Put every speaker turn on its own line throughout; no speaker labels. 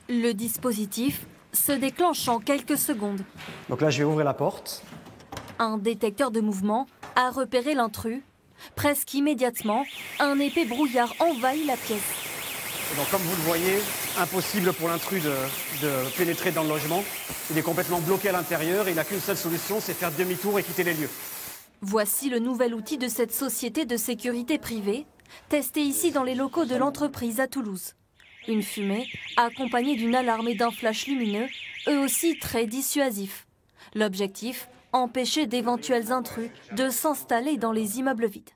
Le dispositif se déclenche en quelques secondes.
Donc là, je vais ouvrir la porte.
Un détecteur de mouvement a repéré l'intrus. Presque immédiatement, un épais brouillard envahit la pièce.
Et donc, comme vous le voyez, impossible pour l'intrus de pénétrer dans le logement. Il est complètement bloqué à l'intérieur et il n'a qu'une seule solution, c'est faire demi-tour et quitter les lieux.
Voici le nouvel outil de cette société de sécurité privée, testé ici dans les locaux de l'entreprise à Toulouse. Une fumée accompagnée d'une alarme et d'un flash lumineux, eux aussi très dissuasifs. L'objectif, empêcher d'éventuels intrus de s'installer dans les immeubles vides.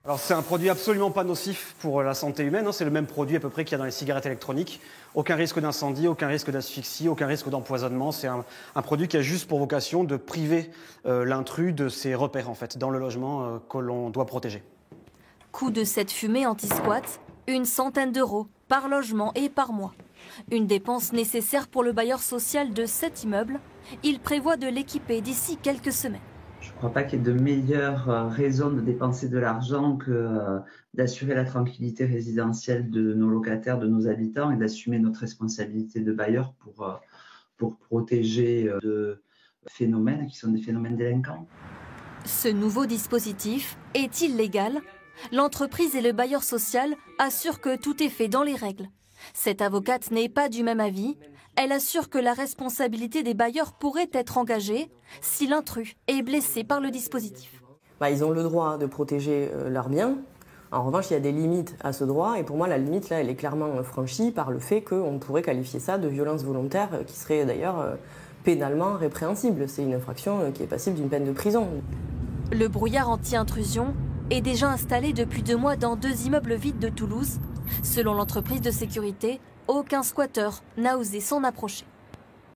Alors c'est un produit absolument pas nocif pour la santé humaine, c'est le même produit à peu près qu'il y a dans les cigarettes électroniques. Aucun risque d'incendie, aucun risque d'asphyxie, aucun risque d'empoisonnement. C'est un produit qui a juste pour vocation de priver l'intrus de ses repères en fait, dans le logement que l'on doit protéger.
Coût de cette fumée anti-squat, 100 € par logement et par mois. Une dépense nécessaire pour le bailleur social de cet immeuble. Il prévoit de l'équiper d'ici quelques semaines.
Je ne crois pas qu'il y ait de meilleure raison de dépenser de l'argent que d'assurer la tranquillité résidentielle de nos locataires, de nos habitants et d'assumer notre responsabilité de bailleur pour protéger de phénomènes qui sont des phénomènes délinquants.
Ce nouveau dispositif est-il légal ? L'entreprise et le bailleur social assurent que tout est fait dans les règles. Cette avocate n'est pas du même avis. Elle assure que la responsabilité des bailleurs pourrait être engagée si l'intrus est blessé par le dispositif.
Ils ont le droit de protéger leurs biens. En revanche, il y a des limites à ce droit. Et pour moi, la limite, là, elle est clairement franchie par le fait qu'on pourrait qualifier ça de violence volontaire, qui serait d'ailleurs pénalement répréhensible. C'est une infraction qui est passible d'une peine de prison.
Le brouillard anti-intrusion est déjà installé depuis 2 mois dans 2 immeubles vides de Toulouse. Selon l'entreprise de sécurité, aucun squatteur n'a osé s'en approcher.